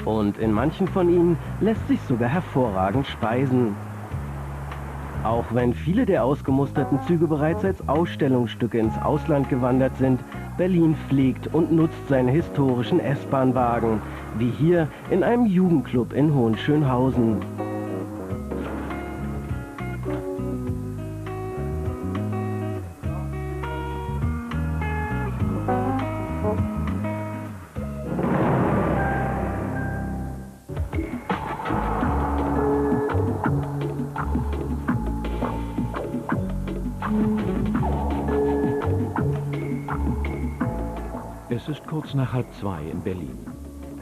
Und in manchen von ihnen lässt sich sogar hervorragend speisen. Auch wenn viele der ausgemusterten Züge bereits als Ausstellungsstücke ins Ausland gewandert sind, Berlin pflegt und nutzt seine historischen S-Bahn-Wagen, wie hier in einem Jugendclub in Hohenschönhausen. Es ist kurz nach 1:30 in Berlin.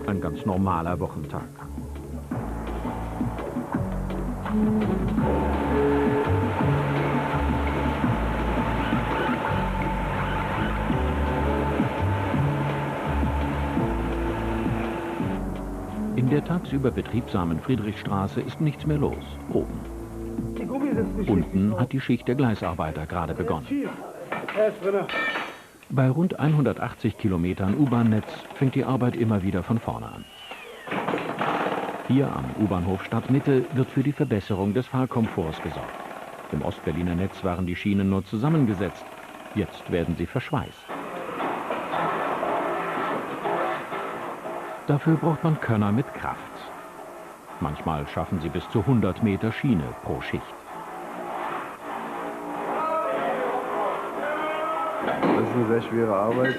Ein ganz normaler Wochentag. In der tagsüber betriebsamen Friedrichstraße ist nichts mehr los. Oben. Unten hat die Schicht der Gleisarbeiter gerade begonnen. Bei rund 180 Kilometern U-Bahn-Netz fängt die Arbeit immer wieder von vorne an. Hier am U-Bahnhof Stadtmitte wird für die Verbesserung des Fahrkomforts gesorgt. Im Ostberliner Netz waren die Schienen nur zusammengesetzt. Jetzt werden sie verschweißt. Dafür braucht man Könner mit Kraft. Manchmal schaffen sie bis zu 100 Meter Schiene pro Schicht. Das ist eine sehr schwere Arbeit.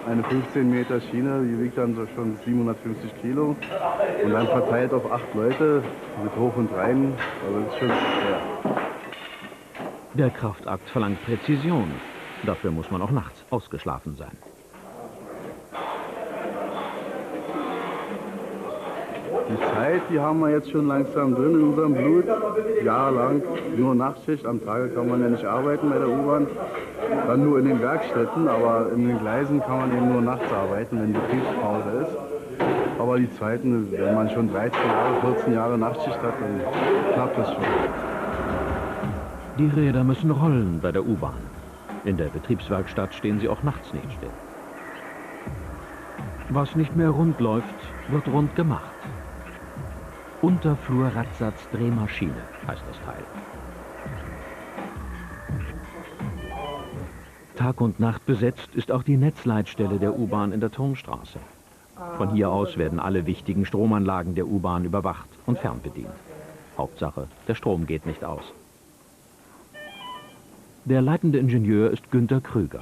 Eine 15 Meter Schiene, die wiegt dann so schon 750 Kilo. Und dann verteilt auf 8 Leute mit Hoch und Rein. Also das ist schon schwer. Der Kraftakt verlangt Präzision. Dafür muss man auch nachts ausgeschlafen sein. Die Zeit, die haben wir jetzt schon langsam drin in unserem Blut. Jahrelang nur Nachtschicht. Am Tage kann man ja nicht arbeiten bei der U-Bahn. Dann nur in den Werkstätten, aber in den Gleisen kann man eben nur nachts arbeiten, wenn Betriebspause ist. Aber die Zeiten, wenn man schon 13 Jahre, 14 Jahre Nachtschicht hat, dann klappt das schon. Die Räder müssen rollen bei der U-Bahn. In der Betriebswerkstatt stehen sie auch nachts nicht still. Was nicht mehr rund läuft, wird rund gemacht. Unterflur-Radsatz-Drehmaschine heißt das Teil. Tag und Nacht besetzt ist auch die Netzleitstelle der U-Bahn in der Turmstraße. Von hier aus werden alle wichtigen Stromanlagen der U-Bahn überwacht und fernbedient. Hauptsache, der Strom geht nicht aus. Der leitende Ingenieur ist Günter Krüger.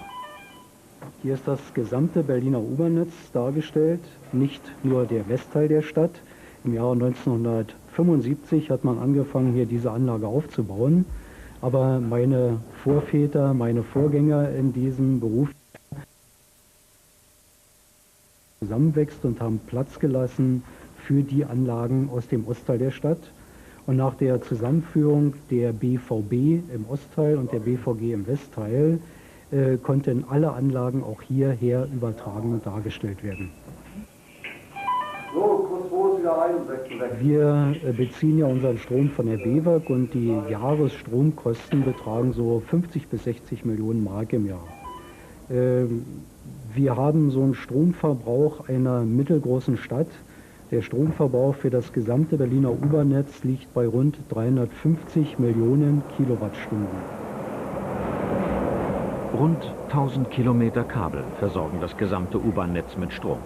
Hier ist das gesamte Berliner U-Bahn-Netz dargestellt, nicht nur der Westteil der Stadt. Im Jahre 1975 hat man angefangen, hier diese Anlage aufzubauen. Aber meine Vorväter, meine Vorgänger in diesem Beruf zusammenwächst und haben Platz gelassen für die Anlagen aus dem Ostteil der Stadt. Und nach der Zusammenführung der BVB im Ostteil und der BVG im Westteil konnten alle Anlagen auch hierher übertragen und dargestellt werden. Wir beziehen ja unseren Strom von der BEWAG und die Jahresstromkosten betragen so 50 bis 60 Millionen Mark im Jahr. Wir haben so einen Stromverbrauch einer mittelgroßen Stadt. Der Stromverbrauch für das gesamte Berliner U-Bahn-Netz liegt bei rund 350 Millionen Kilowattstunden. Rund 1000 Kilometer Kabel versorgen das gesamte U-Bahn-Netz mit Strom.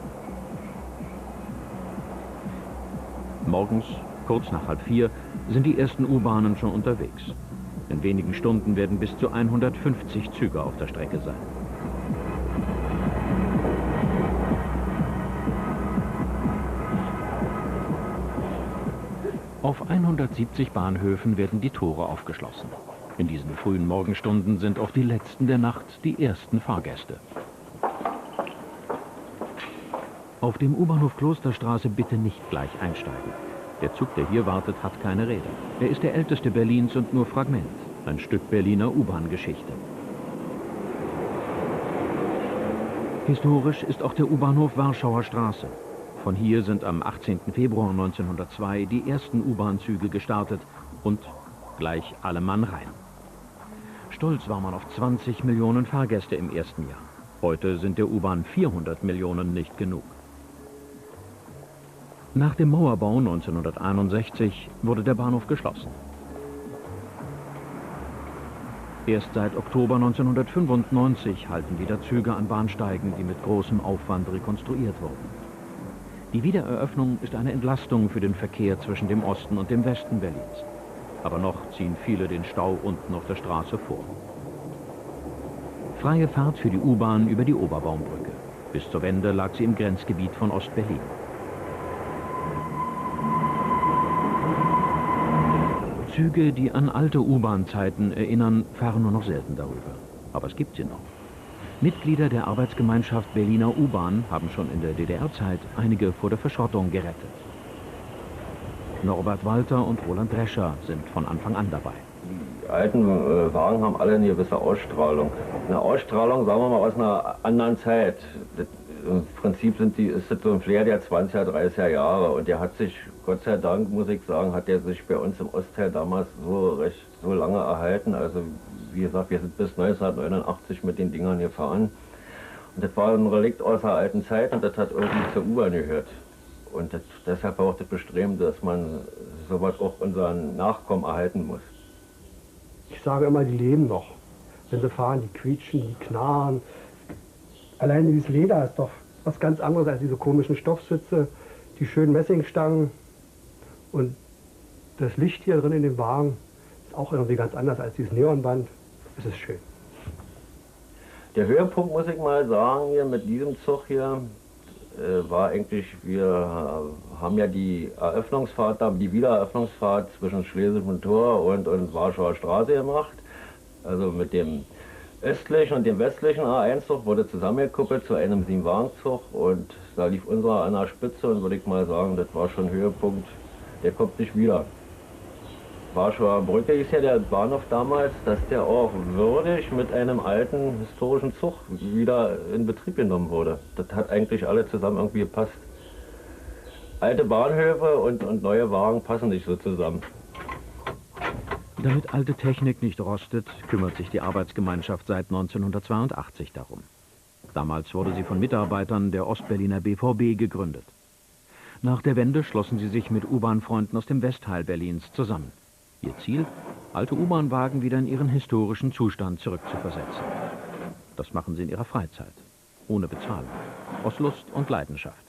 Morgens, kurz nach 3:30, sind die ersten U-Bahnen schon unterwegs. In wenigen Stunden werden bis zu 150 Züge auf der Strecke sein. Auf 170 Bahnhöfen werden die Tore aufgeschlossen. In diesen frühen Morgenstunden sind auch die letzten der Nacht die ersten Fahrgäste. Auf dem U-Bahnhof Klosterstraße bitte nicht gleich einsteigen. Der Zug, der hier wartet, hat keine Räder. Er ist der älteste Berlins und nur Fragment. Ein Stück Berliner U-Bahn-Geschichte. Historisch ist auch der U-Bahnhof Warschauer Straße. Von hier sind am 18. Februar 1902 die ersten U-Bahn-Züge gestartet und gleich alle Mann rein. Stolz war man auf 20 Millionen Fahrgäste im ersten Jahr. Heute sind der U-Bahn 400 Millionen nicht genug. Nach dem Mauerbau 1961 wurde der Bahnhof geschlossen. Erst seit Oktober 1995 halten wieder Züge an Bahnsteigen, die mit großem Aufwand rekonstruiert wurden. Die Wiedereröffnung ist eine Entlastung für den Verkehr zwischen dem Osten und dem Westen Berlins. Aber noch ziehen viele den Stau unten auf der Straße vor. Freie Fahrt für die U-Bahn über die Oberbaumbrücke. Bis zur Wende lag sie im Grenzgebiet von Ost-Berlin. Züge, die an alte U-Bahn-Zeiten erinnern, fahren nur noch selten darüber. Aber es gibt sie noch. Mitglieder der Arbeitsgemeinschaft Berliner U-Bahn haben schon in der DDR-Zeit einige vor der Verschrottung gerettet. Norbert Walter und Roland Drescher sind von Anfang an dabei. Die alten Wagen haben alle eine gewisse Ausstrahlung. Eine Ausstrahlung, sagen wir mal, aus einer anderen Zeit. Im Prinzip ist das so ein Flair der 20er, 30er Jahre. Und der hat sich, Gott sei Dank, muss ich sagen, hat der sich bei uns im Ostteil damals so lange erhalten. Also wie gesagt, wir sind bis 1989 mit den Dingern gefahren. Und das war ein Relikt aus der alten Zeit und das hat irgendwie zur U-Bahn gehört. Und deshalb auch das Bestreben, dass man sowas auch unseren Nachkommen erhalten muss. Ich sage immer, die leben noch. Wenn sie fahren, die quietschen, die knarren. Allein dieses Leder ist doch was ganz anderes als diese komischen Stoffsitze, die schönen Messingstangen. Und das Licht hier drin in dem Wagen ist auch irgendwie ganz anders als dieses Neonband. Es ist schön. Der Höhepunkt, muss ich mal sagen, hier mit diesem Zug hier, war eigentlich, wir haben ja die Eröffnungsfahrt, die Wiedereröffnungsfahrt zwischen Schlesischen Tor und Warschauer Straße gemacht. Also mit dem östlichen und dem westlichen A1-Zug wurde zusammengekuppelt zu einem 7-Wagen-Zug und da lief unserer an der Spitze und würde ich mal sagen, das war schon ein Höhepunkt, der kommt nicht wieder. Warschauer Brücke ist ja der Bahnhof damals, dass der auch würdig mit einem alten historischen Zug wieder in Betrieb genommen wurde. Das hat eigentlich alle zusammen irgendwie gepasst. Alte Bahnhöfe und neue Wagen passen nicht so zusammen. Damit alte Technik nicht rostet, kümmert sich die Arbeitsgemeinschaft seit 1982 darum. Damals wurde sie von Mitarbeitern der Ostberliner BVB gegründet. Nach der Wende schlossen sie sich mit U-Bahn-Freunden aus dem Westteil Berlins zusammen. Ihr Ziel, alte U-Bahn-Wagen wieder in ihren historischen Zustand zurückzuversetzen. Das machen sie in ihrer Freizeit, ohne Bezahlung, aus Lust und Leidenschaft.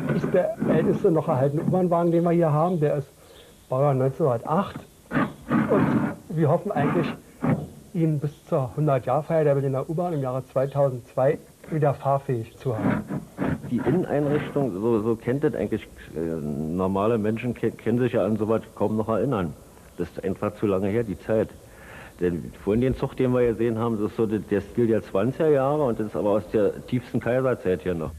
Das ist der älteste noch erhaltene U-Bahn-Wagen, den wir hier haben. Der ist Baujahr 1908. Und wir hoffen eigentlich, ihn bis zur 100-Jahr-Feier der Berliner U-Bahn im Jahre 2002 wieder fahrfähig zu haben. Die Inneneinrichtung, so kennt das eigentlich, normale Menschen kennen sich ja an sowas kaum noch erinnern. Das ist einfach zu lange her, die Zeit. Denn vorhin den Zug, den wir gesehen haben, das ist so der Stil der 20er Jahre und das ist aber aus der tiefsten Kaiserzeit hier noch.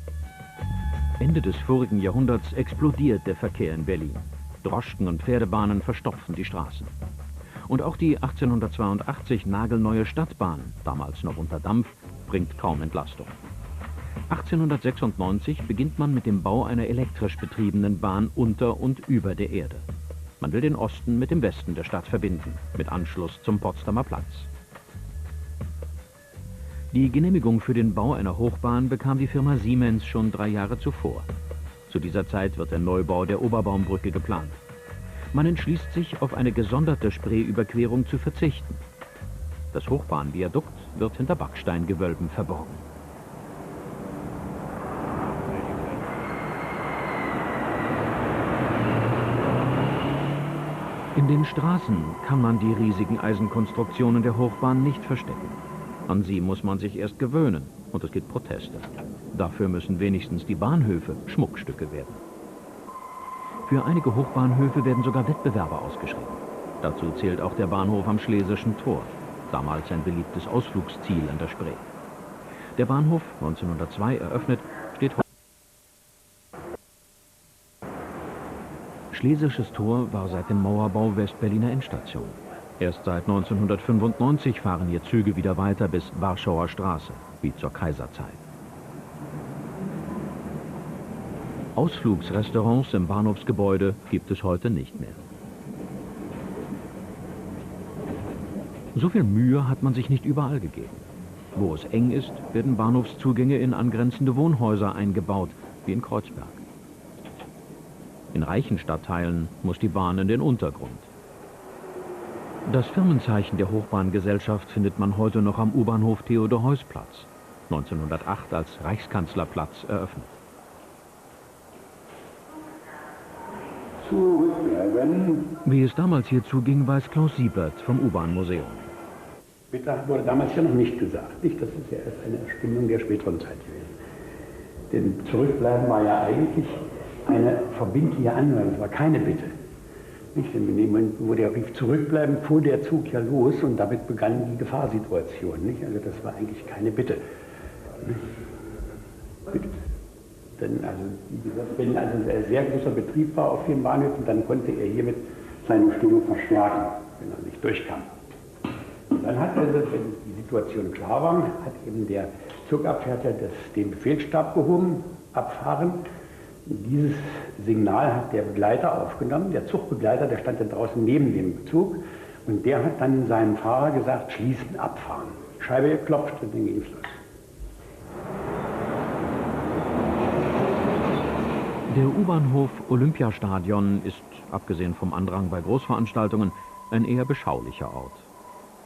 Ende des vorigen Jahrhunderts explodiert der Verkehr in Berlin. Droschken und Pferdebahnen verstopfen die Straßen. Und auch die 1882 nagelneue Stadtbahn, damals noch unter Dampf, bringt kaum Entlastung. 1896 beginnt man mit dem Bau einer elektrisch betriebenen Bahn unter und über der Erde. Man will den Osten mit dem Westen der Stadt verbinden, mit Anschluss zum Potsdamer Platz. Die Genehmigung für den Bau einer Hochbahn bekam die Firma Siemens schon 3 Jahre zuvor. Zu dieser Zeit wird der Neubau der Oberbaumbrücke geplant. Man entschließt sich, auf eine gesonderte Spreeüberquerung zu verzichten. Das Hochbahnviadukt wird hinter Backsteingewölben verborgen. In den Straßen kann man die riesigen Eisenkonstruktionen der Hochbahn nicht verstecken. An sie muss man sich erst gewöhnen und es gibt Proteste. Dafür müssen wenigstens die Bahnhöfe Schmuckstücke werden. Für einige Hochbahnhöfe werden sogar Wettbewerbe ausgeschrieben. Dazu zählt auch der Bahnhof am Schlesischen Tor, damals ein beliebtes Ausflugsziel an der Spree. Der Bahnhof, 1902 eröffnet, steht heute. Schlesisches Tor war seit dem Mauerbau Westberliner Endstation. Erst seit 1995 fahren hier Züge wieder weiter bis Warschauer Straße, wie zur Kaiserzeit. Ausflugsrestaurants im Bahnhofsgebäude gibt es heute nicht mehr. So viel Mühe hat man sich nicht überall gegeben. Wo es eng ist, werden Bahnhofszugänge in angrenzende Wohnhäuser eingebaut, wie in Kreuzberg. In reichen Stadtteilen muss die Bahn in den Untergrund. Das Firmenzeichen der Hochbahngesellschaft findet man heute noch am U-Bahnhof Theodor-Heuss-Platz, 1908 als Reichskanzlerplatz eröffnet. Wie es damals hier zuging, weiß Klaus Siebert vom U-Bahn-Museum. Bitte wurde damals ja noch nicht gesagt. Nicht? Das ist ja erst eine Erfindung der späteren Zeit gewesen. Denn Zurückbleiben war ja eigentlich eine verbindliche Anweisung, es war keine Bitte. Nicht? Denn in dem Moment, wo der rief Zurückbleiben, fuhr der Zug ja los und damit begann die Gefahrsituation. Nicht? Also das war eigentlich keine Bitte. Bitte. Denn also, wie gesagt, wenn also ein sehr großer Betrieb war auf den Bahnhöfen, dann konnte er hiermit seine Stimmung verstärken, wenn er nicht durchkam. Und dann hat er, wenn die Situation klar war, hat eben der Zugabfertiger den Befehlsstab gehoben, abfahren. Dieses Signal hat der Begleiter aufgenommen, der Zugbegleiter, der stand dann draußen neben dem Zug und der hat dann seinem Fahrer gesagt, schließen, abfahren. Scheibe geklopft und dann ging es los. Der U-Bahnhof Olympiastadion ist, abgesehen vom Andrang bei Großveranstaltungen, ein eher beschaulicher Ort.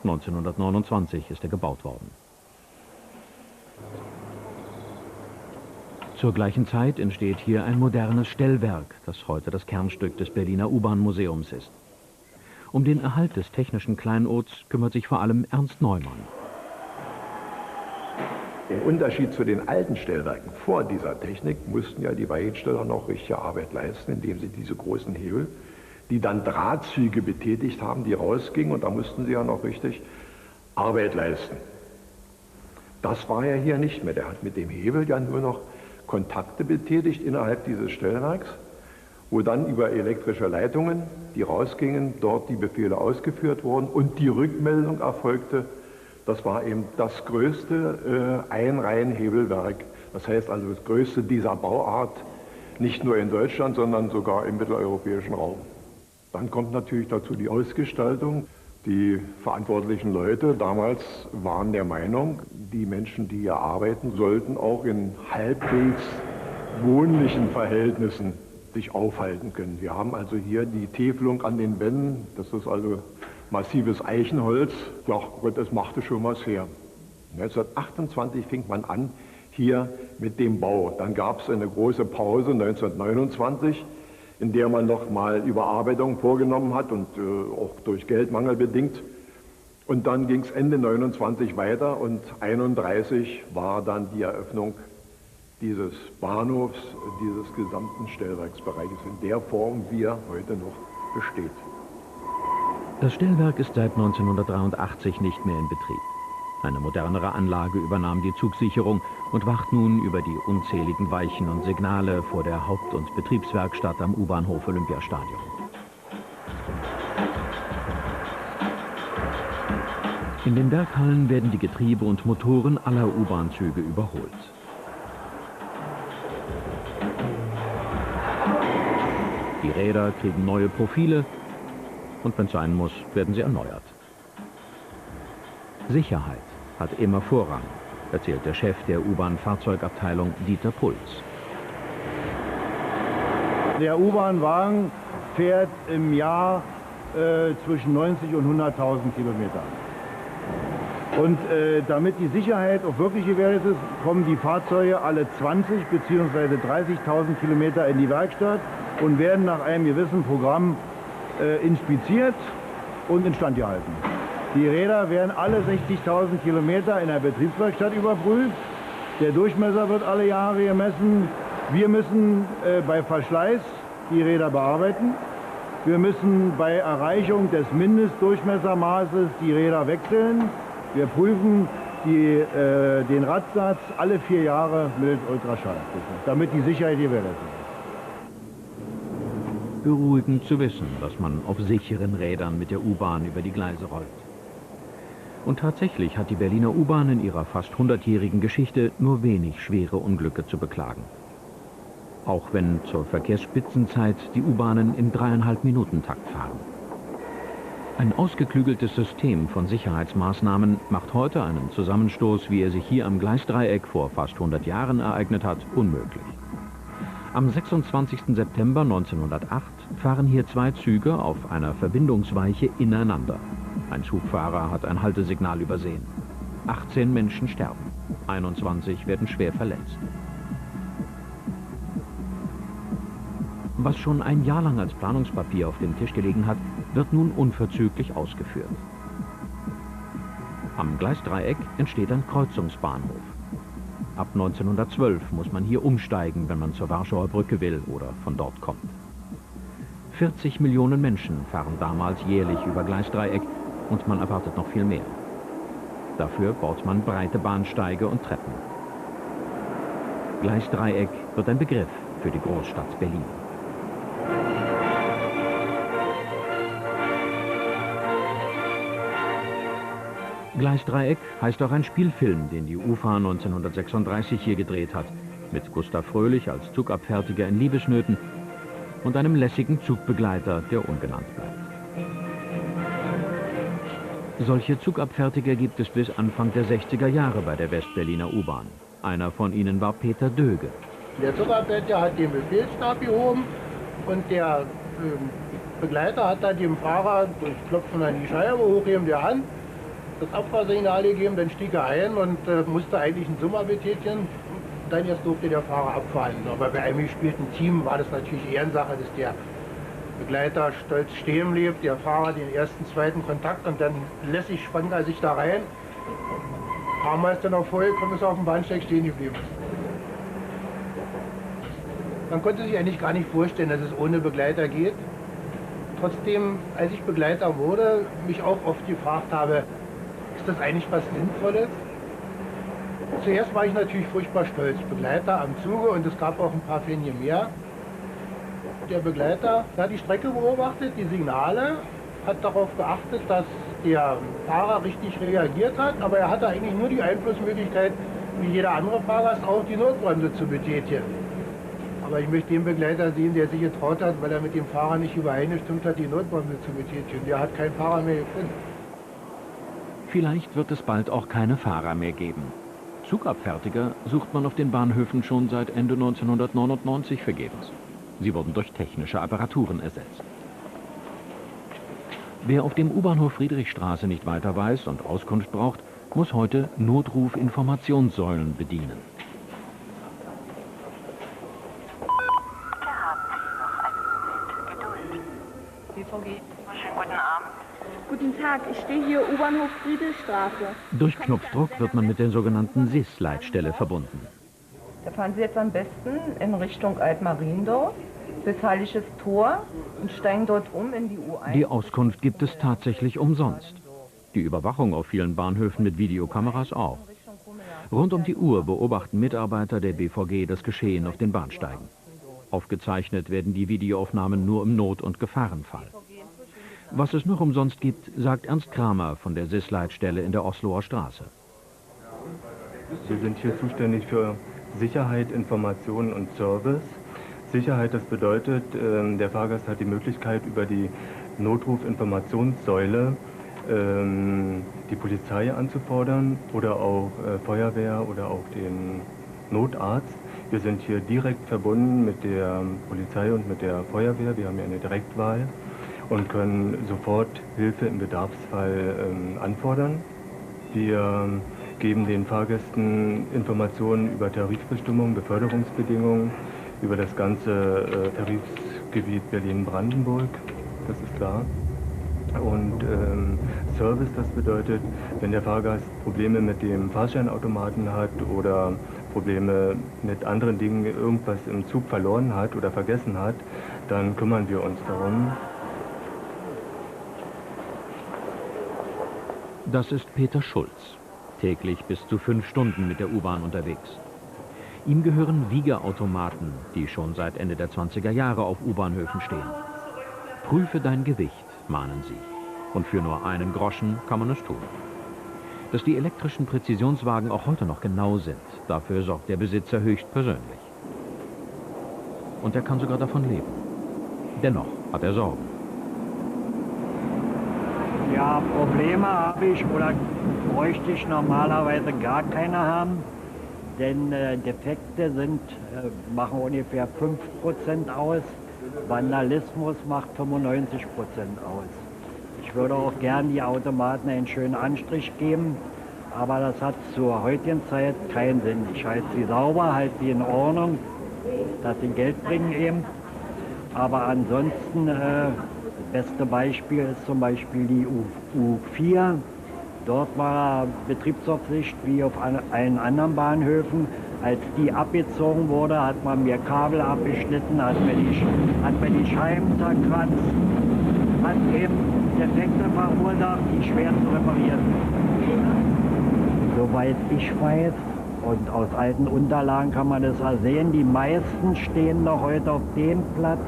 1929 ist er gebaut worden. Zur gleichen Zeit entsteht hier ein modernes Stellwerk, das heute das Kernstück des Berliner U-Bahn-Museums ist. Um den Erhalt des technischen Kleinods kümmert sich vor allem Ernst Neumann. Im Unterschied zu den alten Stellwerken vor dieser Technik mussten ja die Weichensteller noch richtige Arbeit leisten, indem sie diese großen Hebel, die dann Drahtzüge betätigt haben, die rausgingen, und da mussten sie ja noch richtig Arbeit leisten. Das war ja hier nicht mehr. Der hat mit dem Hebel ja nur noch Kontakte betätigt innerhalb dieses Stellwerks, wo dann über elektrische Leitungen, die rausgingen, dort die Befehle ausgeführt wurden und die Rückmeldung erfolgte. Das war eben das größte Einreihenhebelwerk, das heißt also das größte dieser Bauart, nicht nur in Deutschland, sondern sogar im mitteleuropäischen Raum. Dann kommt natürlich dazu die Ausgestaltung. Die verantwortlichen Leute damals waren der Meinung, die Menschen, die hier arbeiten, sollten auch in halbwegs wohnlichen Verhältnissen sich aufhalten können. Wir haben also hier die Täfelung an den Wänden, das ist also massives Eichenholz. Ja Gott, das machte schon was her. 1928 fing man an hier mit dem Bau. Dann gab es eine große Pause 1929, in der man noch mal Überarbeitung vorgenommen hat und auch durch Geldmangel bedingt. Und dann ging es Ende 29 weiter und 31 war dann die Eröffnung dieses Bahnhofs, dieses gesamten Stellwerksbereiches in der Form, wie er heute noch besteht. Das Stellwerk ist seit 1983 nicht mehr in Betrieb. Eine modernere Anlage übernahm die Zugsicherung und wacht nun über die unzähligen Weichen und Signale vor der Haupt- und Betriebswerkstatt am U-Bahnhof Olympiastadion. In den Werkhallen werden die Getriebe und Motoren aller U-Bahn-Züge überholt. Die Räder kriegen neue Profile und wenn es sein muss, werden sie erneuert. Sicherheit hat immer Vorrang, erzählt der Chef der U-Bahn-Fahrzeugabteilung Dieter Puls. Der U-Bahn-Wagen fährt im Jahr zwischen 90 und 100.000 Kilometer. Und damit die Sicherheit auch wirklich gewährleistet ist, kommen die Fahrzeuge alle 20 bzw. 30.000 Kilometer in die Werkstatt und werden nach einem gewissen Programm inspiziert und instand gehalten. Die Räder werden alle 60.000 Kilometer in der Betriebswerkstatt überprüft. Der Durchmesser wird alle Jahre gemessen. Wir müssen bei Verschleiß die Räder bearbeiten. Wir müssen bei Erreichung des Mindestdurchmessermaßes die Räder wechseln. Wir prüfen den Radsatz alle 4 Jahre mit Ultraschall, damit die Sicherheit gewährleistet ist. Beruhigend zu wissen, dass man auf sicheren Rädern mit der U-Bahn über die Gleise rollt. Und tatsächlich hat die Berliner U-Bahn in ihrer fast 100-jährigen Geschichte nur wenig schwere Unglücke zu beklagen. Auch wenn zur Verkehrsspitzenzeit die U-Bahnen im 3,5-Minuten-Takt fahren. Ein ausgeklügeltes System von Sicherheitsmaßnahmen macht heute einen Zusammenstoß, wie er sich hier am Gleisdreieck vor fast 100 Jahren ereignet hat, unmöglich. Am 26. September 1908 fahren hier zwei Züge auf einer Verbindungsweiche ineinander. Ein Zugfahrer hat ein Haltesignal übersehen. 18 Menschen sterben, 21 werden schwer verletzt. Was schon ein Jahr lang als Planungspapier auf dem Tisch gelegen hat, wird nun unverzüglich ausgeführt. Am Gleisdreieck entsteht ein Kreuzungsbahnhof. Ab 1912 muss man hier umsteigen, wenn man zur Warschauer Brücke will oder von dort kommt. 40 Millionen Menschen fahren damals jährlich über Gleisdreieck und man erwartet noch viel mehr. Dafür baut man breite Bahnsteige und Treppen. Gleisdreieck wird ein Begriff für die Großstadt Berlin. Gleisdreieck heißt auch ein Spielfilm, den die UFA 1936 hier gedreht hat, mit Gustav Fröhlich als Zugabfertiger in Liebesnöten und einem lässigen Zugbegleiter, der ungenannt bleibt. Solche Zugabfertiger gibt es bis Anfang der 60er Jahre bei der Westberliner U-Bahn. Einer von ihnen war Peter Döge. Der Zugabfertiger hat den Befehlsstab gehoben und der Begleiter hat dann dem Fahrer durch Klopfen an die Scheibe, Hochheben der Hand, das Abfahrsignal gegeben, dann stieg er ein und musste eigentlich einen Summer betätigen. Dann erst durfte der Fahrer abfahren. Aber bei einem gespielten Team war das natürlich Ehrensache, dass der Begleiter stolz stehen blieb, der Fahrer den ersten, zweiten Kontakt und dann lässig schwang er sich da rein. Fahrer ist dann auch vollkommen ist auf dem Bahnsteig stehen geblieben. Man konnte sich eigentlich gar nicht vorstellen, dass es ohne Begleiter geht. Trotzdem, als ich Begleiter wurde, mich auch oft gefragt habe, ist das eigentlich was Sinnvolles? Zuerst war ich natürlich furchtbar stolz, Begleiter am Zuge und es gab auch ein paar Fähnchen mehr. Der Begleiter hat die Strecke beobachtet, die Signale, hat darauf geachtet, dass der Fahrer richtig reagiert hat, aber er hatte eigentlich nur die Einflussmöglichkeit, wie jeder andere Fahrgast auch die Notbremse zu betätigen. Aber ich möchte den Begleiter sehen, der sich getraut hat, weil er mit dem Fahrer nicht übereingestimmt hat, die Notbremse zu betätigen. Der hat keinen Fahrer mehr gefunden. Vielleicht wird es bald auch keine Fahrer mehr geben. Zugabfertiger sucht man auf den Bahnhöfen schon seit Ende 1999 vergebens. Sie wurden durch technische Apparaturen ersetzt. Wer auf dem U-Bahnhof Friedrichstraße nicht weiter weiß und Auskunft braucht, muss heute Notrufinformationssäulen bedienen. BVG. Schönen guten Abend. Guten Tag, ich stehe hier U-Bahnhof Friedrichstraße. Durch Knopfdruck wird man mit der sogenannten SIS-Leitstelle verbunden. Da fahren Sie jetzt am besten in Richtung Altmariendorf bis Heiliges Tor und steigen dort um in die U1. Die Auskunft gibt es tatsächlich umsonst. Die Überwachung auf vielen Bahnhöfen mit Videokameras auch. Rund um die Uhr beobachten Mitarbeiter der BVG das Geschehen auf den Bahnsteigen. Aufgezeichnet werden die Videoaufnahmen nur im Not- und Gefahrenfall. Was es noch umsonst gibt, sagt Ernst Kramer von der SIS-Leitstelle in der Osloer Straße. Wir sind hier zuständig für Sicherheit, Information und Service. Sicherheit, das bedeutet, der Fahrgast hat die Möglichkeit, über die Notrufinformationssäule die Polizei anzufordern oder auch Feuerwehr oder auch den Notarzt. Wir sind hier direkt verbunden mit der Polizei und mit der Feuerwehr. Wir haben hier eine Direktwahl und können sofort Hilfe im Bedarfsfall anfordern. Wir geben den Fahrgästen Informationen über Tarifbestimmungen, Beförderungsbedingungen, über das ganze Tarifgebiet Berlin-Brandenburg, das ist da. Und Service, das bedeutet, wenn der Fahrgast Probleme mit dem Fahrscheinautomaten hat oder Probleme mit anderen Dingen, irgendwas im Zug verloren hat oder vergessen hat, dann kümmern wir uns darum. Das ist Peter Schulz, täglich bis zu 5 Stunden mit der U-Bahn unterwegs. Ihm gehören Wiegeautomaten, die schon seit Ende der 20er Jahre auf U-Bahnhöfen stehen. Prüfe dein Gewicht, mahnen sie. Und für nur einen Groschen kann man es tun. Dass die elektrischen Präzisionswagen auch heute noch genau sind, dafür sorgt der Besitzer höchstpersönlich. Und er kann sogar davon leben. Dennoch hat er Sorgen. Ja, Probleme habe ich oder bräuchte ich normalerweise gar keine haben. denn Defekte machen ungefähr 5% aus, Vandalismus macht 95% aus. Ich würde auch gern die Automaten einen schönen Anstrich geben, aber das hat zur heutigen Zeit keinen Sinn. Ich halte sie sauber, halte sie in Ordnung, dass sie Geld bringen eben. Aber ansonsten, das beste Beispiel ist zum Beispiel die U4. Dort war Betriebsaufsicht wie auf allen anderen Bahnhöfen. Als die abgezogen wurde, hat man mir Kabel abgeschnitten, hat mir die Scheiben zerkratzt, hat eben Defekte verursacht, die schwer zu reparieren sind. Soweit ich weiß, und aus alten Unterlagen kann man das sehen, die meisten stehen noch heute auf dem Platz,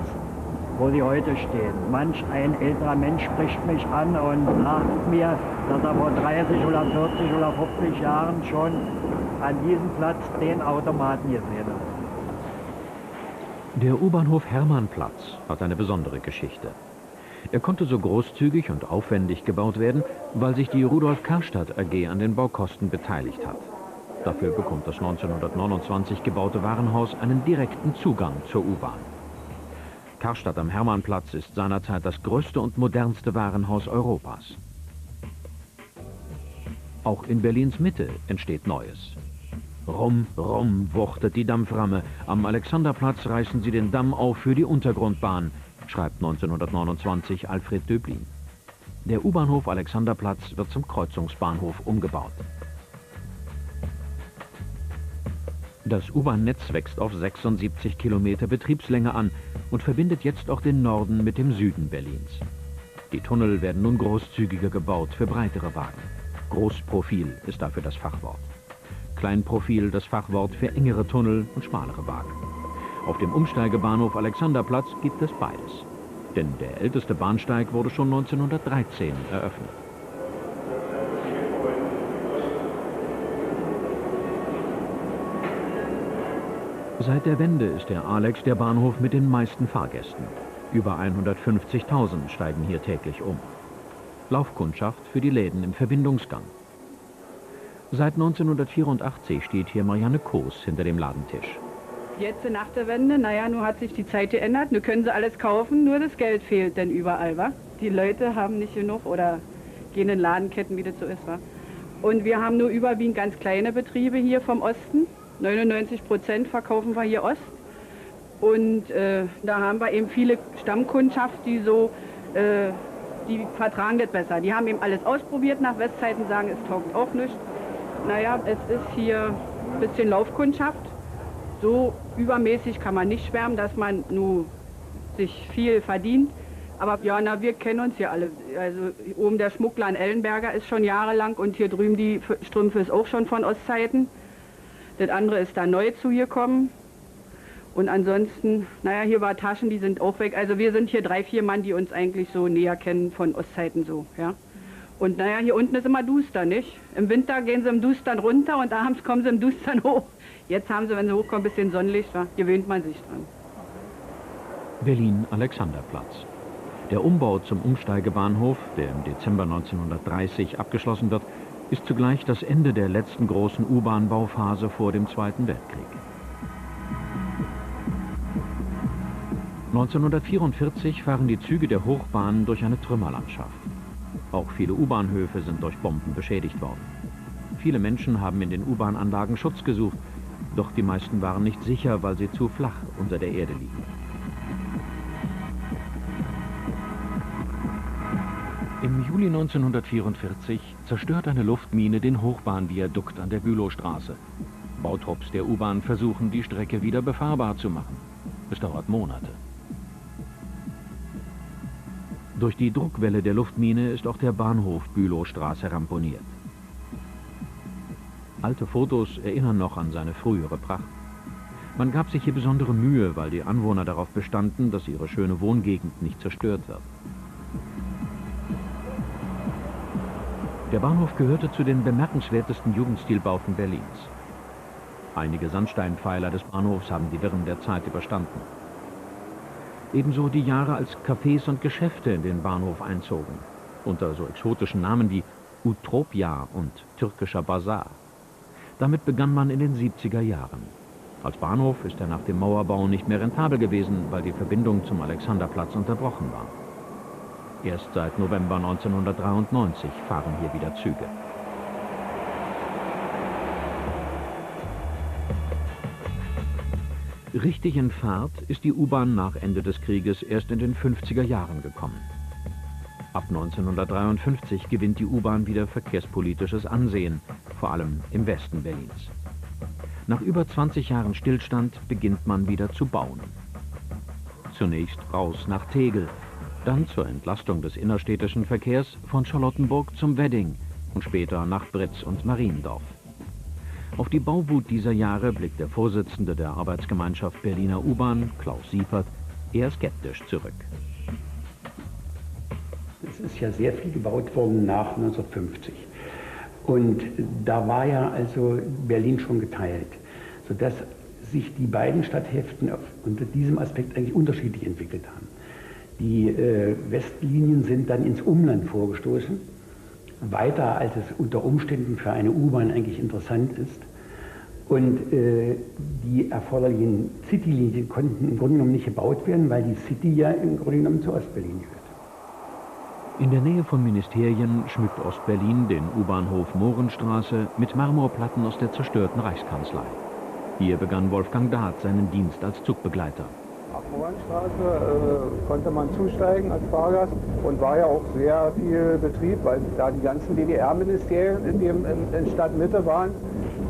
wo sie heute stehen. Manch ein älterer Mensch spricht mich an und sagt mir, dass er vor 30 oder 40 oder 50 Jahren schon an diesem Platz den Automaten gesehen hat. Der U-Bahnhof Hermannplatz hat eine besondere Geschichte. Er konnte so großzügig und aufwendig gebaut werden, weil sich die Rudolf Karstadt AG an den Baukosten beteiligt hat. Dafür bekommt das 1929 gebaute Warenhaus einen direkten Zugang zur U-Bahn. Karstadt am Hermannplatz ist seinerzeit das größte und modernste Warenhaus Europas. Auch in Berlins Mitte entsteht Neues. Rum, rum wuchtet die Dampframme. Am Alexanderplatz reißen sie den Damm auf für die Untergrundbahn, schreibt 1929 Alfred Döblin. Der U-Bahnhof Alexanderplatz wird zum Kreuzungsbahnhof umgebaut. Das U-Bahn-Netz wächst auf 76 Kilometer Betriebslänge an und verbindet jetzt auch den Norden mit dem Süden Berlins. Die Tunnel werden nun großzügiger gebaut für breitere Wagen. Großprofil ist dafür das Fachwort. Kleinprofil das Fachwort für engere Tunnel und schmalere Wagen. Auf dem Umsteigebahnhof Alexanderplatz gibt es beides. Denn der älteste Bahnsteig wurde schon 1913 eröffnet. Seit der Wende ist der Alex der Bahnhof mit den meisten Fahrgästen. Über 150.000 steigen hier täglich um. Laufkundschaft für die Läden im Verbindungsgang. Seit 1984 steht hier Marianne Koos hinter dem Ladentisch. Jetzt nach der Wende, naja, nun hat sich die Zeit geändert, nun können sie alles kaufen, nur das Geld fehlt denn überall, wa? Die Leute haben nicht genug oder gehen in Ladenketten, wie das so ist, wa? Und wir haben nur überwiegend ganz kleine Betriebe hier vom Osten, 99% verkaufen wir hier Ost. Und da haben wir eben viele Stammkundschaft, die so, die vertragen das besser. Die haben eben alles ausprobiert nach Westzeiten, sagen, es taugt auch nichts. Naja, es ist hier ein bisschen Laufkundschaft. So übermäßig kann man nicht schwärmen, dass man nur sich viel verdient. Aber ja, na, wir kennen uns hier alle. Also oben der Schmuggler in Ellenberger ist schon jahrelang und hier drüben die Strümpfe ist auch schon von Ostzeiten. Das andere ist da neu zugekommen. Und ansonsten, naja, hier war Taschen, die sind auch weg. Also wir sind hier 3, 4 Mann, die uns eigentlich so näher kennen von Ostzeiten so, ja. Und naja, hier unten ist immer duster, nicht? Im Winter gehen sie im Dustern runter und abends kommen sie im Dustern hoch. Jetzt haben sie, wenn sie hochkommen, ein bisschen Sonnenlicht, da gewöhnt man sich dran. Berlin-Alexanderplatz. Der Umbau zum Umsteigebahnhof, der im Dezember 1930 abgeschlossen wird, ist zugleich das Ende der letzten großen U-Bahn-Bauphase vor dem Zweiten Weltkrieg. 1944 fahren die Züge der Hochbahn durch eine Trümmerlandschaft. Auch viele U-Bahnhöfe sind durch Bomben beschädigt worden. Viele Menschen haben in den U-Bahn-Anlagen Schutz gesucht, doch die meisten waren nicht sicher, weil sie zu flach unter der Erde liegen. Im Juli 1944 zerstört eine Luftmine den Hochbahnviadukt an der Bülowstraße. Bautrupps der U-Bahn versuchen, die Strecke wieder befahrbar zu machen. Es dauert Monate. Durch die Druckwelle der Luftmine ist auch der Bahnhof Bülowstraße ramponiert. Alte Fotos erinnern noch an seine frühere Pracht. Man gab sich hier besondere Mühe, weil die Anwohner darauf bestanden, dass ihre schöne Wohngegend nicht zerstört wird. Der Bahnhof gehörte zu den bemerkenswertesten Jugendstilbauten Berlins. Einige Sandsteinpfeiler des Bahnhofs haben die Wirren der Zeit überstanden. Ebenso die Jahre, als Cafés und Geschäfte in den Bahnhof einzogen, unter so exotischen Namen wie Utopia und Türkischer Bazar. Damit begann man in den 70er Jahren. Als Bahnhof ist er nach dem Mauerbau nicht mehr rentabel gewesen, weil die Verbindung zum Alexanderplatz unterbrochen war. Erst seit November 1993 fahren hier wieder Züge. Richtig in Fahrt ist die U-Bahn nach Ende des Krieges erst in den 50er Jahren gekommen. Ab 1953 gewinnt die U-Bahn wieder verkehrspolitisches Ansehen, vor allem im Westen Berlins. Nach über 20 Jahren Stillstand beginnt man wieder zu bauen. Zunächst raus nach Tegel, dann zur Entlastung des innerstädtischen Verkehrs von Charlottenburg zum Wedding und später nach Britz und Mariendorf. Auf die Bauwut dieser Jahre blickt der Vorsitzende der Arbeitsgemeinschaft Berliner U-Bahn, Klaus Siepert, eher skeptisch zurück. Es ist ja sehr viel gebaut worden nach 1950. Und da war ja also Berlin schon geteilt, sodass sich die beiden Stadthälften unter diesem Aspekt eigentlich unterschiedlich entwickelt haben. Die Westlinien sind dann ins Umland vorgestoßen, weiter als es unter Umständen für eine U-Bahn eigentlich interessant ist. Und die erforderlichen Citylinien konnten im Grunde genommen nicht gebaut werden, weil die City ja im Grunde genommen zu Ostberlin gehört. In der Nähe von Ministerien schmückt Ostberlin den U-Bahnhof Mohrenstraße mit Marmorplatten aus der zerstörten Reichskanzlei. Hier begann Wolfgang Dahth seinen Dienst als Zugbegleiter. Ab Mohrenstraße konnte man zusteigen als Fahrgast und war ja auch sehr viel Betrieb, weil da die ganzen DDR-Ministerien in Stadtmitte waren.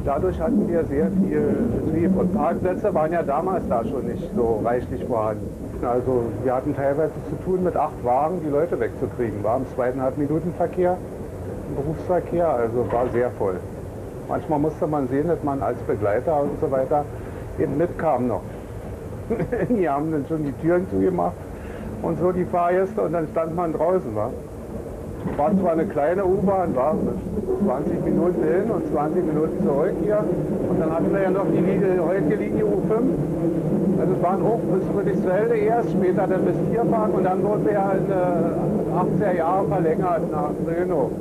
Dadurch hatten wir sehr viel Betrieb und Parkplätze waren ja damals da schon nicht so reichlich vorhanden. Also wir hatten teilweise zu tun mit 8 Wagen, die Leute wegzukriegen. War im 2,5 Minuten Verkehr, im Berufsverkehr, also war sehr voll. Manchmal musste man sehen, dass man als Begleiter und so weiter eben mitkam noch. Die haben dann schon die Türen zugemacht und so die Fahrgäste und dann stand man draußen. War zwar eine kleine U-Bahn, war 20 Minuten hin und 20 Minuten zurück hier. Und dann hatten wir ja noch die heutige Linie U5. Also es waren hoch bis Friedrichsfelde erst, später dann bis Tierpark und dann wurde ja in 80er Jahren verlängert nach Brno.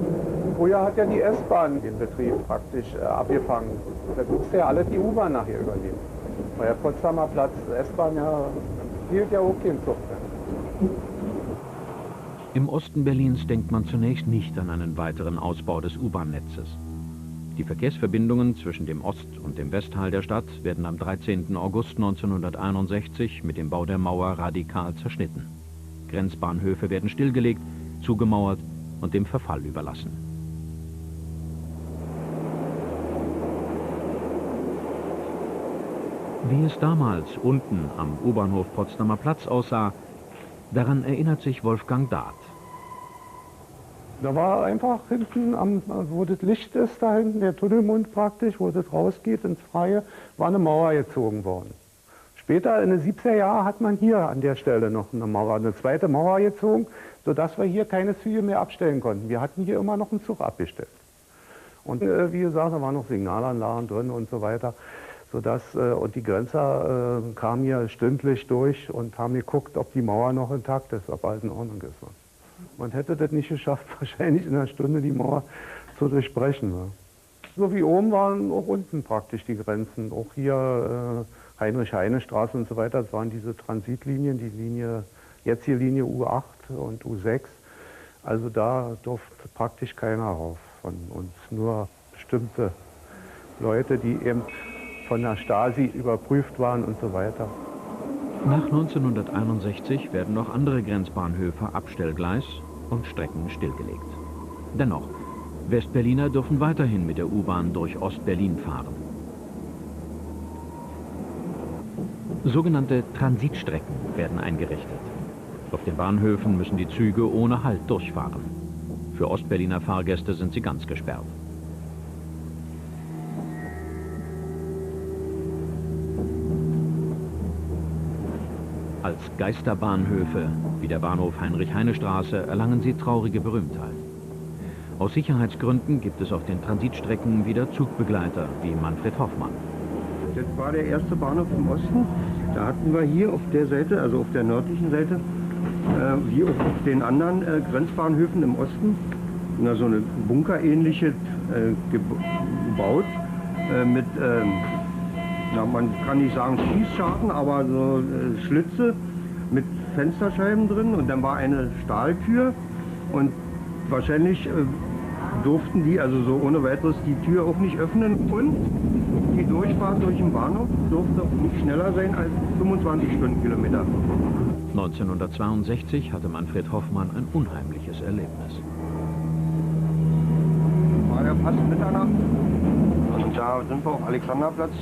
Früher hat ja die S-Bahn den Betrieb praktisch abgefangen. Da musste ja alle die U-Bahn nachher übernehmen. Weil der Potsdamer Platz, S-Bahn ja, hielt ja auch keinen Zug mehr. Im Osten Berlins denkt man zunächst nicht an einen weiteren Ausbau des U-Bahn-Netzes. Die Verkehrsverbindungen zwischen dem Ost- und dem Westteil der Stadt werden am 13. August 1961 mit dem Bau der Mauer radikal zerschnitten. Grenzbahnhöfe werden stillgelegt, zugemauert und dem Verfall überlassen. Wie es damals unten am U-Bahnhof Potsdamer Platz aussah, daran erinnert sich Wolfgang Dahth. Da war einfach hinten, wo das Licht ist, da hinten, der Tunnelmund praktisch, wo das rausgeht ins Freie, war eine Mauer gezogen worden. Später, in den 70er Jahren, hat man hier an der Stelle noch eine zweite Mauer gezogen, sodass wir hier keine Züge mehr abstellen konnten. Wir hatten hier immer noch einen Zug abgestellt. Und wie gesagt, da waren noch Signalanlagen drin und so weiter. Und die Grenzer kamen hier stündlich durch und haben geguckt, ob die Mauer noch intakt ist, ob alles in Ordnung ist. Man hätte das nicht geschafft, wahrscheinlich in einer Stunde die Mauer zu durchbrechen. So wie oben waren auch unten praktisch die Grenzen. Auch hier Heinrich-Heine-Straße und so weiter, das waren diese Transitlinien, jetzt hier Linie U8 und U6. Also da durfte praktisch keiner rauf von uns, nur bestimmte Leute, die eben von der Stasi überprüft waren und so weiter. Nach 1961 werden noch andere Grenzbahnhöfe Abstellgleis und Strecken stillgelegt. Dennoch, Westberliner dürfen weiterhin mit der U-Bahn durch Ostberlin fahren. Sogenannte Transitstrecken werden eingerichtet. Auf den Bahnhöfen müssen die Züge ohne Halt durchfahren. Für Ostberliner Fahrgäste sind sie ganz gesperrt. Als Geisterbahnhöfe, wie der Bahnhof Heinrich-Heine-Straße, erlangen sie traurige Berühmtheit. Aus Sicherheitsgründen gibt es auf den Transitstrecken wieder Zugbegleiter, wie Manfred Hoffmann. Das war der erste Bahnhof im Osten. Da hatten wir hier auf der Seite, also auf der nördlichen Seite, wie auch auf den anderen Grenzbahnhöfen im Osten, so eine bunkerähnliche gebaut. mit, na, man kann nicht sagen Schießscharten, aber so Schlitze mit Fensterscheiben drin und dann war eine Stahltür und wahrscheinlich durften die also so ohne weiteres die Tür auch nicht öffnen und die Durchfahrt durch den Bahnhof durfte nicht schneller sein als 25 Stundenkilometer. 1962 hatte Manfred Hoffmann ein unheimliches Erlebnis. War ja fast Mitternacht und da sind wir auf Alexanderplatz,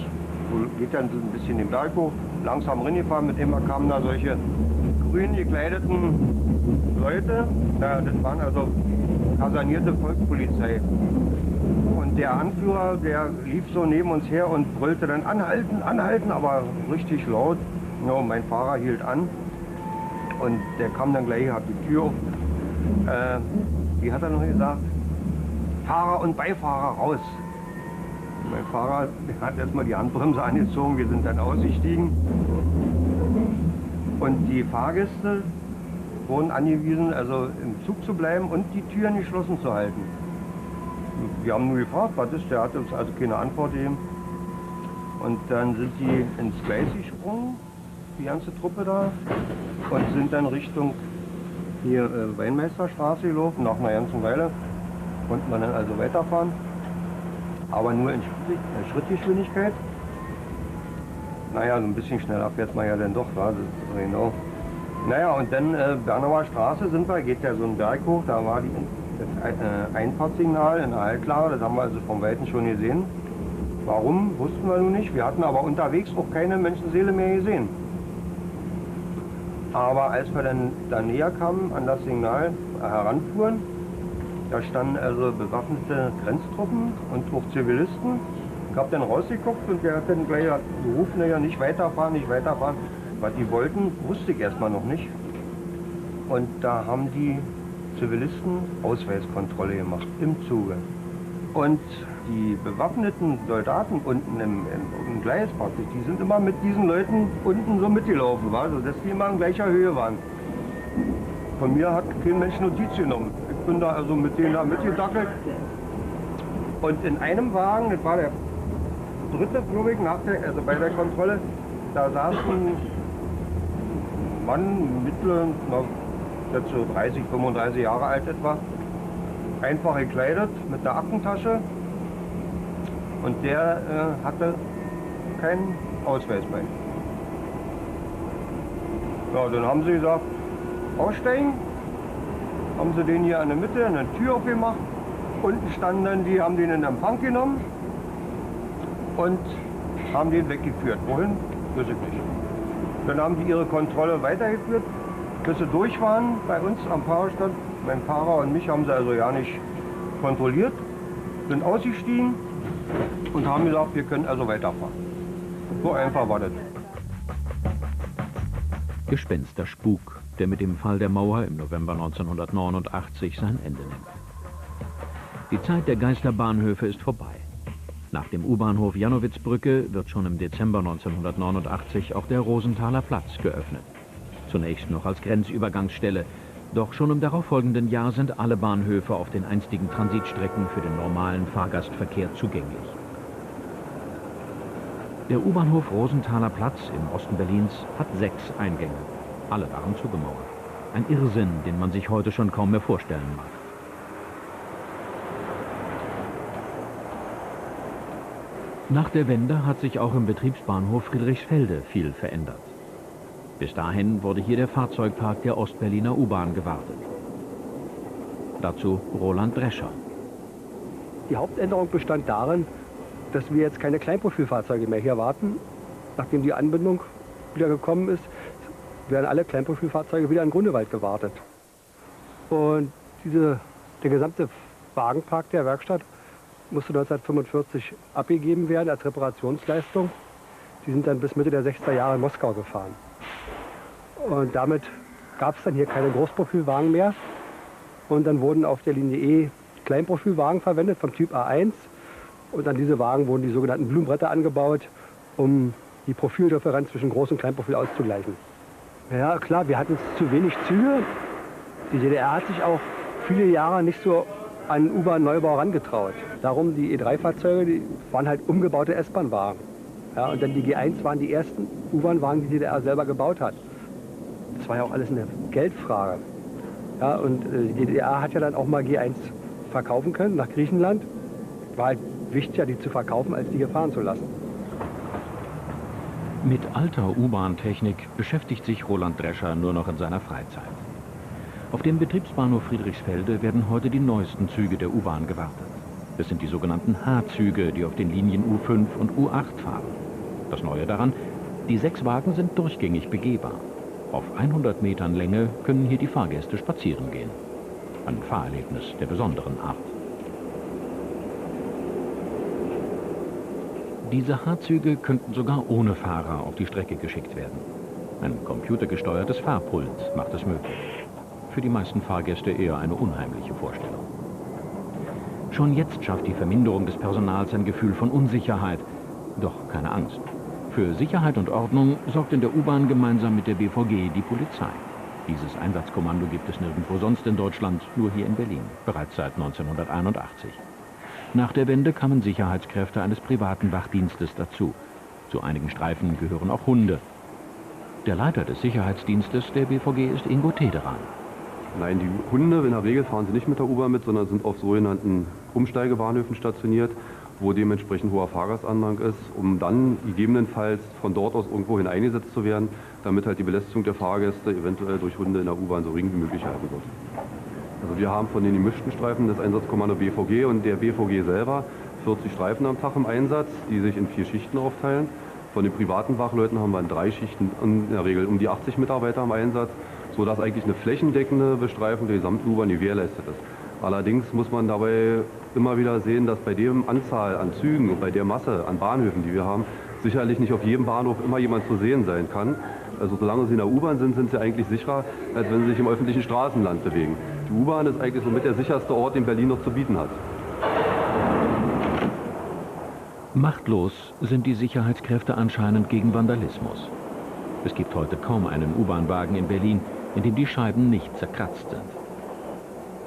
wo geht dann so ein bisschen den Berg hoch, langsam reingefahren, mit immer kamen da solche grün gekleideten Leute, das waren also kasernierte Volkspolizei. Und der Anführer, der lief so neben uns her und brüllte dann anhalten, anhalten, aber richtig laut. Ja, mein Fahrer hielt an und der kam dann gleich, hat die Tür auf. Wie hat er noch gesagt? Fahrer und Beifahrer raus. Mein Fahrer der hat erstmal die Handbremse angezogen, wir sind dann ausgestiegen. Und die Fahrgäste wurden angewiesen, also im Zug zu bleiben und die Türen geschlossen zu halten. Wir haben nur gefragt, was ist, der hat uns also keine Antwort gegeben. Und dann sind die ins Gleis gesprungen, die ganze Truppe da, und sind dann Richtung hier Weinmeisterstraße gelaufen. Nach einer ganzen Weile konnte man dann also weiterfahren, aber nur in Schrittgeschwindigkeit. Naja, so ein bisschen schneller fährt man ja dann doch, war das genau. Naja, und dann Bernauer Straße sind wir, geht ja so ein Berg hoch, da war das Einfahrtssignal in der Haltlage, das haben wir also vom Weiten schon gesehen. Warum, wussten wir nun nicht, wir hatten aber unterwegs auch keine Menschenseele mehr gesehen. Aber als wir dann da näher kamen an das Signal heranfuhren, da standen also bewaffnete Grenztruppen und auch Zivilisten. Ich habe dann rausgeguckt und der hat dann gleich gerufen, ja, nicht weiterfahren, nicht weiterfahren. Was die wollten, wusste ich erstmal noch nicht. Und da haben die Zivilisten Ausweiskontrolle gemacht im Zuge. Und die bewaffneten Soldaten unten im Gleis praktisch, die sind immer mit diesen Leuten unten so mitgelaufen, sodass die immer in gleicher Höhe waren. Von mir hat kein Mensch Notiz genommen. Ich bin da also mit denen da mitgedackelt. Und in einem Wagen, das war der dritte, glaube ich, also bei der Kontrolle, da saß ein Mann, mittleren, jetzt so 30, 35 Jahre alt etwa, einfach gekleidet mit einer Aktentasche, und der hatte keinen Ausweis bei. Ja, dann haben sie gesagt, aussteigen, haben sie den hier an der Mitte, eine Tür aufgemacht, unten standen dann die, haben den in Empfang genommen und haben den weggeführt. Wohin? Weiß ich nicht. Dann haben die ihre Kontrolle weitergeführt, bis sie durch waren bei uns am Fahrerstand. Mein Fahrer und mich haben sie also ja nicht kontrolliert, sind ausgestiegen und haben gesagt, wir können also weiterfahren. So einfach war das. Gespensterspuk, der mit dem Fall der Mauer im November 1989 sein Ende nimmt. Die Zeit der Geisterbahnhöfe ist vorbei. Nach dem U-Bahnhof Jannowitzbrücke wird schon im Dezember 1989 auch der Rosenthaler Platz geöffnet. Zunächst noch als Grenzübergangsstelle, doch schon im darauffolgenden Jahr sind alle Bahnhöfe auf den einstigen Transitstrecken für den normalen Fahrgastverkehr zugänglich. Der U-Bahnhof Rosenthaler Platz im Osten Berlins hat 6 Eingänge. Alle waren zugemauert. Ein Irrsinn, den man sich heute schon kaum mehr vorstellen mag. Nach der Wende hat sich auch im Betriebsbahnhof Friedrichsfelde viel verändert. Bis dahin wurde hier der Fahrzeugpark der Ostberliner U-Bahn gewartet. Dazu Roland Drescher. Die Hauptänderung bestand darin, dass wir jetzt keine Kleinprofilfahrzeuge mehr hier warten. Nachdem die Anbindung wieder gekommen ist, werden alle Kleinprofilfahrzeuge wieder in Grunewald gewartet. Und der gesamte Wagenpark der Werkstatt musste 1945 abgegeben werden als Reparationsleistung. Die sind dann bis Mitte der 60er Jahre in Moskau gefahren. Und damit gab es dann hier keine Großprofilwagen mehr. Und dann wurden auf der Linie E Kleinprofilwagen verwendet vom Typ A1. Und an diese Wagen wurden die sogenannten Blumenbretter angebaut, um die Profildifferenz zwischen Groß- und Kleinprofil auszugleichen. Ja klar, wir hatten zu wenig Züge. Die DDR hat sich auch viele Jahre nicht so an U-Bahn-Neubau herangetraut. Darum, die E3-Fahrzeuge, die waren halt umgebaute S-Bahn-Wagen. Ja, und dann die G1 waren die ersten U-Bahn-Wagen, die die DDR selber gebaut hat. Das war ja auch alles eine Geldfrage. Ja, und die DDR hat ja dann auch mal G1 verkaufen können nach Griechenland. War halt wichtiger, die zu verkaufen, als die hier fahren zu lassen. Mit alter U-Bahn-Technik beschäftigt sich Roland Drescher nur noch in seiner Freizeit. Auf dem Betriebsbahnhof Friedrichsfelde werden heute die neuesten Züge der U-Bahn gewartet. Es sind die sogenannten H-Züge, die auf den Linien U5 und U8 fahren. Das Neue daran, die 6 Wagen sind durchgängig begehbar. Auf 100 Metern Länge können hier die Fahrgäste spazieren gehen. Ein Fahrerlebnis der besonderen Art. Diese H-Züge könnten sogar ohne Fahrer auf die Strecke geschickt werden. Ein computergesteuertes Fahrpult macht es möglich. Für die meisten Fahrgäste eher eine unheimliche Vorstellung. Schon jetzt schafft die Verminderung des Personals ein Gefühl von Unsicherheit. Doch keine Angst. Für Sicherheit und Ordnung sorgt in der U-Bahn gemeinsam mit der BVG die Polizei. Dieses Einsatzkommando gibt es nirgendwo sonst in Deutschland, nur hier in Berlin, bereits seit 1981. Nach der Wende kamen Sicherheitskräfte eines privaten Wachdienstes dazu. Zu einigen Streifen gehören auch Hunde. Der Leiter des Sicherheitsdienstes der BVG ist Ingo Tederan. Nein, die Hunde in der Regel fahren sie nicht mit der U-Bahn mit, sondern sind auf sogenannten Umsteigebahnhöfen stationiert, wo dementsprechend hoher Fahrgastandrang ist, um dann gegebenenfalls von dort aus irgendwo hin eingesetzt zu werden, damit halt die Belästigung der Fahrgäste eventuell durch Hunde in der U-Bahn so gering wie möglich halten wird. Also wir haben von den gemischten Streifen das Einsatzkommando BVG und der BVG selber 40 Streifen am Tag im Einsatz, die sich in 4 Schichten aufteilen. Von den privaten Wachleuten haben wir in 3 Schichten in der Regel um die 80 Mitarbeiter im Einsatz, sodass eigentlich eine flächendeckende Bestreifung der gesamten U-Bahn gewährleistet ist. Allerdings muss man dabei immer wieder sehen, dass bei der Anzahl an Zügen und bei der Masse an Bahnhöfen, die wir haben, sicherlich nicht auf jedem Bahnhof immer jemand zu sehen sein kann. Also solange sie in der U-Bahn sind, sind sie eigentlich sicherer, als wenn sie sich im öffentlichen Straßenland bewegen. Die U-Bahn ist eigentlich somit der sicherste Ort, den Berlin noch zu bieten hat. Machtlos sind die Sicherheitskräfte anscheinend gegen Vandalismus. Es gibt heute kaum einen U-Bahn-Wagen in Berlin, in dem die Scheiben nicht zerkratzt sind.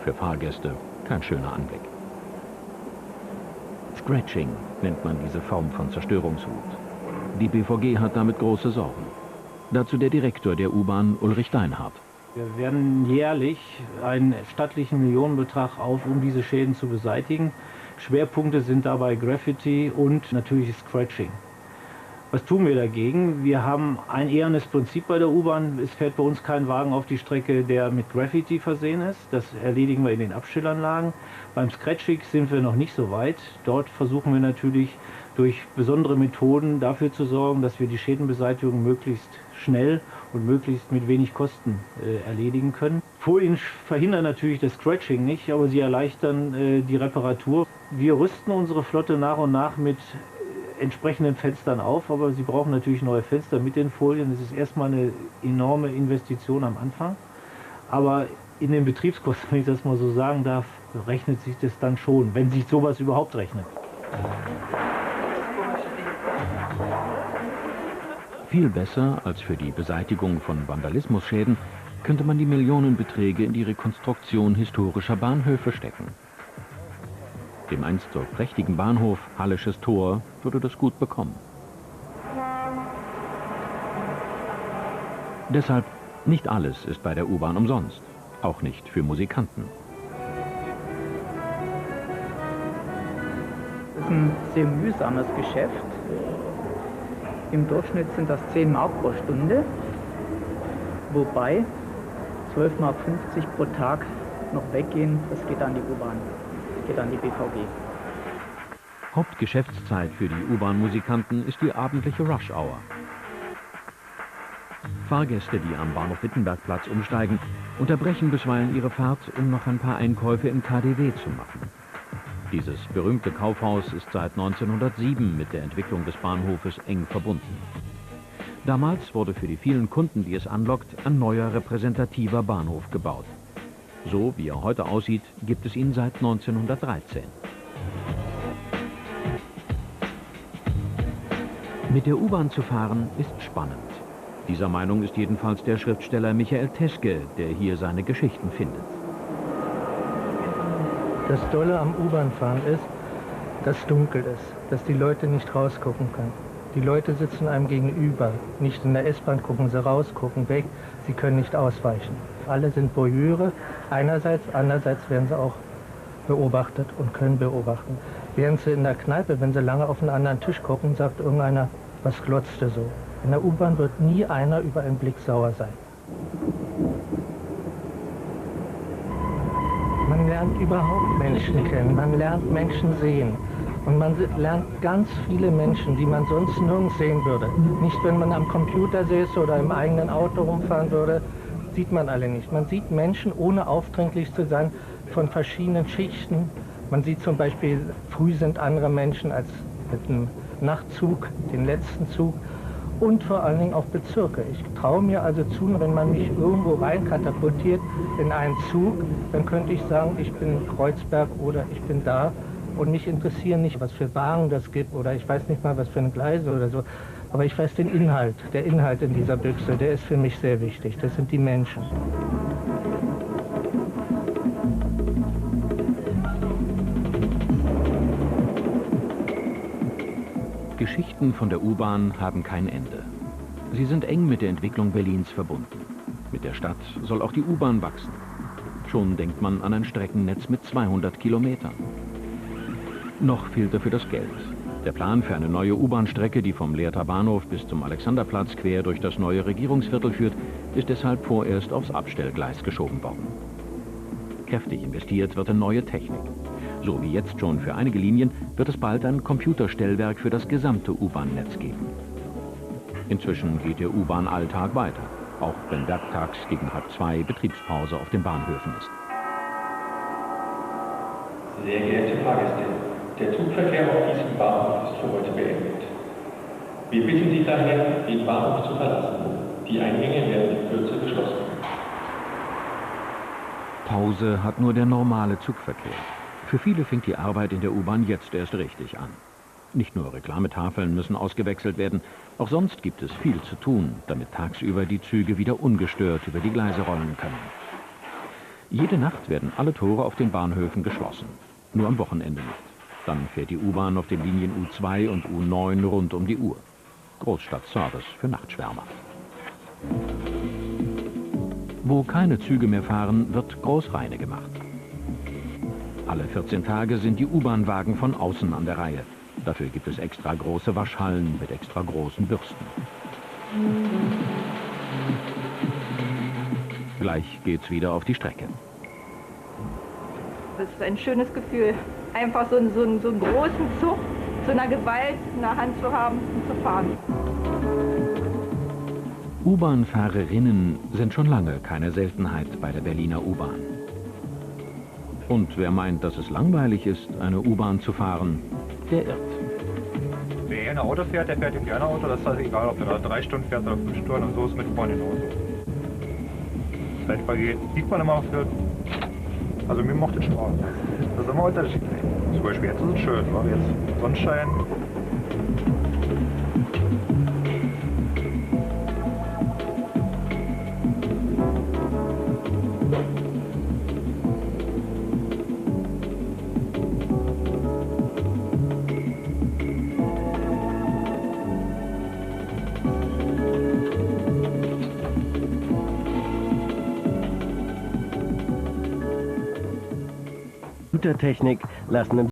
Für Fahrgäste kein schöner Anblick. Scratching nennt man diese Form von Zerstörungswut. Die BVG hat damit große Sorgen. Dazu der Direktor der U-Bahn, Ulrich Deinhardt. Wir werden jährlich einen stattlichen Millionenbetrag auf, um diese Schäden zu beseitigen. Schwerpunkte sind dabei Graffiti und natürlich Scratching. Was tun wir dagegen? Wir haben ein ehernes Prinzip bei der U-Bahn. Es fährt bei uns kein Wagen auf die Strecke, der mit Graffiti versehen ist. Das erledigen wir in den Abstellanlagen. Beim Scratching sind wir noch nicht so weit. Dort versuchen wir natürlich durch besondere Methoden dafür zu sorgen, dass wir die Schädenbeseitigung möglichst schnell und möglichst mit wenig Kosten erledigen können. Folien verhindern natürlich das Scratching nicht, aber sie erleichtern die Reparatur. Wir rüsten unsere Flotte nach und nach mit entsprechenden Fenstern auf, aber sie brauchen natürlich neue Fenster mit den Folien. Das ist erstmal eine enorme Investition am Anfang, aber in den Betriebskosten, wenn ich das mal so sagen darf, rechnet sich das dann schon, wenn sich sowas überhaupt rechnet. Viel besser als für die Beseitigung von Vandalismusschäden könnte man die Millionenbeträge in die Rekonstruktion historischer Bahnhöfe stecken. Dem einst so prächtigen Bahnhof Hallisches Tor würde das gut bekommen. Deshalb, nicht alles ist bei der U-Bahn umsonst, auch nicht für Musikanten. Das ist ein sehr mühsames Geschäft. Im Durchschnitt sind das 10 Mark pro Stunde, wobei 12,50 Mark pro Tag noch weggehen. Das geht an die U-Bahn, das geht an die BVG. Hauptgeschäftszeit für die U-Bahn-Musikanten ist die abendliche Rush-Hour. Fahrgäste, die am Bahnhof Wittenbergplatz umsteigen, unterbrechen bisweilen ihre Fahrt, um noch ein paar Einkäufe im KaDeWe zu machen. Dieses berühmte Kaufhaus ist seit 1907 mit der Entwicklung des Bahnhofes eng verbunden. Damals wurde für die vielen Kunden, die es anlockt, ein neuer repräsentativer Bahnhof gebaut. So wie er heute aussieht, gibt es ihn seit 1913. Mit der U-Bahn zu fahren ist spannend. Dieser Meinung ist jedenfalls der Schriftsteller Michael Teske, der hier seine Geschichten findet. Das Dolle am U-Bahn-Fahren ist, dass es dunkel ist, dass die Leute nicht rausgucken können. Die Leute sitzen einem gegenüber. Nicht in der S-Bahn gucken sie raus, gucken weg. Sie können nicht ausweichen. Alle sind Voyeure einerseits, andererseits werden sie auch beobachtet und können beobachten. Während sie in der Kneipe, wenn sie lange auf einen anderen Tisch gucken, sagt irgendeiner, was glotzte so. In der U-Bahn wird nie einer über einen Blick sauer sein. Man lernt überhaupt Menschen kennen, man lernt Menschen sehen. Und man lernt ganz viele Menschen, die man sonst nirgends sehen würde. Nicht, wenn man am Computer säße oder im eigenen Auto rumfahren würde, sieht man alle nicht. Man sieht Menschen, ohne aufdringlich zu sein, von verschiedenen Schichten. Man sieht zum Beispiel, früh sind andere Menschen als mit einem Nachtzug, den letzten Zug. Und vor allen Dingen auch Bezirke. Ich traue mir also zu, wenn man mich irgendwo rein katapultiert in einen Zug, dann könnte ich sagen, ich bin in Kreuzberg oder ich bin da. Und mich interessieren nicht, was für Wagen das gibt oder ich weiß nicht mal, was für eine Gleise oder so. Aber ich weiß den Inhalt. Der Inhalt in dieser Büchse, der ist für mich sehr wichtig. Das sind die Menschen. Geschichten von der U-Bahn haben kein Ende. Sie sind eng mit der Entwicklung Berlins verbunden. Mit der Stadt soll auch die U-Bahn wachsen. Schon denkt man an ein Streckennetz mit 200 Kilometern. Noch fehlt dafür das Geld. Der Plan für eine neue U-Bahn-Strecke, die vom Lehrter Bahnhof bis zum Alexanderplatz quer durch das neue Regierungsviertel führt, ist deshalb vorerst aufs Abstellgleis geschoben worden. Kräftig investiert wird in neue Technik. So wie jetzt schon für einige Linien wird es bald ein Computerstellwerk für das gesamte U-Bahn-Netz geben. Inzwischen geht der U-Bahn-Alltag weiter, auch wenn werktags gegen 13:30 Betriebspause auf den Bahnhöfen ist. Sehr geehrte Fahrgäste, der Zugverkehr auf diesem Bahnhof ist für heute beendet. Wir bitten Sie daher, den Bahnhof zu verlassen. Die Eingänge werden in Kürze geschlossen. Pause hat nur der normale Zugverkehr. Für viele fängt die Arbeit in der U-Bahn jetzt erst richtig an. Nicht nur Reklametafeln müssen ausgewechselt werden, auch sonst gibt es viel zu tun, damit tagsüber die Züge wieder ungestört über die Gleise rollen können. Jede Nacht werden alle Tore auf den Bahnhöfen geschlossen, nur am Wochenende nicht. Dann fährt die U-Bahn auf den Linien U2 und U9 rund um die Uhr. Großstadtservice für Nachtschwärmer. Wo keine Züge mehr fahren, wird Großreine gemacht. Alle 14 Tage sind die U-Bahn-Wagen von außen an der Reihe. Dafür gibt es extra große Waschhallen mit extra großen Bürsten. Gleich geht's wieder auf die Strecke. Das ist ein schönes Gefühl, einfach so einen großen Zug zu einer Gewalt in der Hand zu haben und zu fahren. U-Bahn-Fahrerinnen sind schon lange keine Seltenheit bei der Berliner U-Bahn. Und wer meint, dass es langweilig ist, eine U-Bahn zu fahren, der irrt. Wer gerne Auto fährt, der fährt gerne Auto. Das ist also egal, ob er da 3 Stunden fährt oder 5 Stunden und so ist mit U-Bahn genauso. Zeit vergeht, sieht man immer für. Also mir macht es Spaß. Das ist immer unterschiedlich. Zum Beispiel jetzt ist es schön, weil jetzt Sonnenschein. Computertechnik lassen